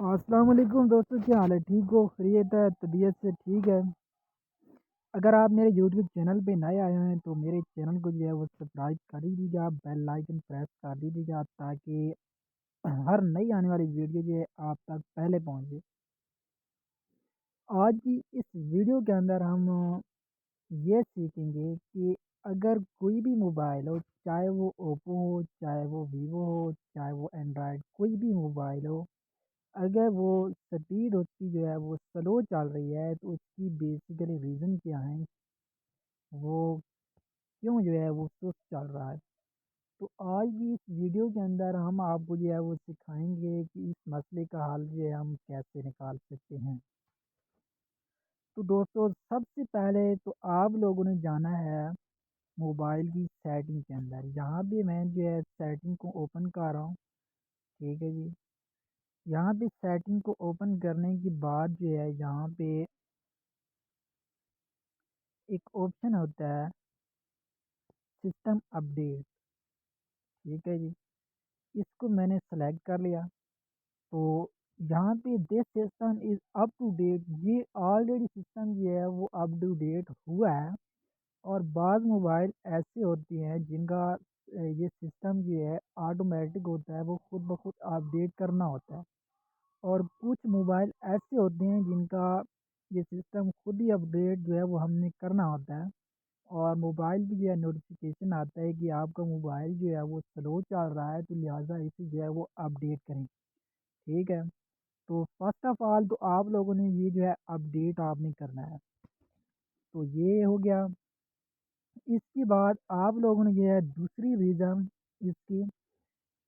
السلام علیکم دوستوں، کیا حال ہے؟ ٹھیک ہو؟ خیریت ہے؟ طبیعت سے ٹھیک ہے؟ اگر آپ میرے یوٹیوب چینل پہ نئے آئے ہیں تو میرے چینل کو جو ہے وہ سبسکرائب کر دیجیے گا، بیل آئکن پریس کر دیجیے گا تاکہ ہر نئی آنے والی ویڈیو جو ہے آپ تک پہلے پہنچے۔ آج کی اس ویڈیو کے اندر ہم یہ سیکھیں گے کہ اگر کوئی بھی موبائل ہو، چاہے وہ اوپو ہو، چاہے وہ ویوو ہو، چاہے وہ اینڈرائڈ کوئی بھی موبائل ہو، اگر وہ سپیڈ اس کی جو ہے وہ سلو چل رہی ہے تو اس کی بیسیکلی ریزن کیا ہے، وہ کیوں جو ہے وہ سست چل رہا ہے۔ تو آج کی اس ویڈیو کے اندر ہم آپ کو جو ہے وہ سکھائیں گے کہ اس مسئلے کا حل جو ہے ہم کیسے نکال سکتے ہیں۔ تو دوستو، سب سے پہلے تو آپ لوگوں نے جانا ہے موبائل کی سیٹنگ کے اندر۔ یہاں پہ میں جو ہے سیٹنگ کو اوپن کر رہا ہوں، ٹھیک ہے جی۔ یہاں پہ سیٹنگ کو اوپن کرنے کے بعد جو ہے یہاں پہ ایک آپشن ہوتا ہے سسٹم اپڈیٹ، ٹھیک ہے جی۔ اس کو میں نے سلیکٹ کر لیا تو یہاں پہ this system is up to date, یہ آلریڈی سسٹم جو ہے وہ اپ ٹو ڈیٹ ہوا ہے۔ اور بعض موبائل ایسے ہوتے ہیں جن کا یہ سسٹم جو ہے آٹومیٹک ہوتا ہے، وہ خود بخود اپڈیٹ کرنا ہوتا ہے۔ اور کچھ موبائل ایسے ہوتے ہیں جن کا یہ سسٹم خود ہی اپڈیٹ جو ہے وہ ہم نے کرنا ہوتا ہے، اور موبائل بھی جو ہے نوٹیفیکیشن آتا ہے کہ آپ کا موبائل جو ہے وہ سلو چل رہا ہے، تو لہٰذا اسے جو ہے وہ اپڈیٹ کریں، ٹھیک ہے۔ تو فرسٹ آف آل تو آپ لوگوں نے یہ جو ہے اپڈیٹ آپ نے کرنا ہے، تو یہ ہو گیا۔ اس کے بعد آپ لوگوں نے جو ہے دوسری ریزن اس کی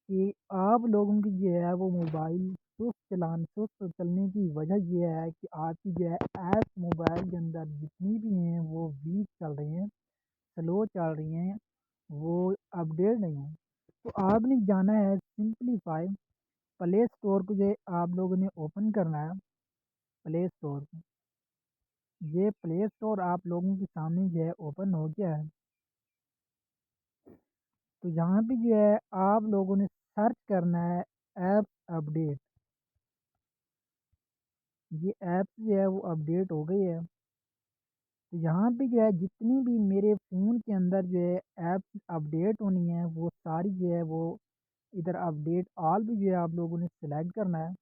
کہ آپ لوگوں کی جو ہے وہ موبائل سست چلنے کی وجہ یہ ہے کہ آپ کی جو ہے ایپ موبائل کے اندر جتنی بھی ہیں وہ ویک چل رہی ہیں، سلو چل رہی ہیں، وہ اپڈیٹ نہیں ہیں۔ تو آپ نے جانا ہے سمپلیفائی پلے اسٹور کو، جو ہے آپ لوگوں نے اوپن کرنا ہے پلے اسٹور کو۔ یہ پلے اسٹور آپ لوگوں کے سامنے جو ہے اوپن ہو گیا ہے۔ تو یہاں پہ جو ہے آپ لوگوں نے سرچ کرنا ہے ایپ اپڈیٹ۔ یہ ایپ جو ہے وہ اپڈیٹ ہو گئی ہے۔ تو یہاں پہ جو ہے جتنی بھی میرے فون کے اندر جو ہے ایپ اپڈیٹ ہونی ہے وہ ساری جو ہے وہ ادھر اپڈیٹ آل بھی جو ہے آپ لوگوں نے سلیکٹ کرنا ہے۔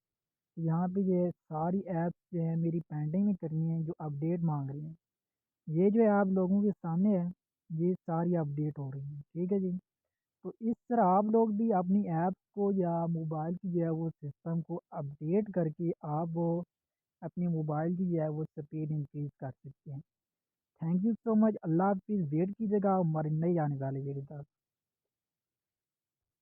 تو یہاں پہ جو ہے ساری ایپس جو ہے میری پینڈنگ میں کرنی ہے جو اپڈیٹ مانگ رہی ہیں، یہ جو ہے آپ لوگوں کے سامنے ہے، یہ ساری اپڈیٹ ہو رہی ہیں، ٹھیک ہے جی۔ تو اس طرح آپ لوگ بھی اپنی ایپس کو یا موبائل کی جو ہے وہ سسٹم کو اپڈیٹ کر کے آپ وہ اپنی موبائل کی جو ہے وہ سپیڈ انکریز کر سکتے ہیں۔ تھینک یو سو مچ، اللہ حافظ، ویٹ کیجیے گا ہماری نئی آنے والی ویڈیو تک۔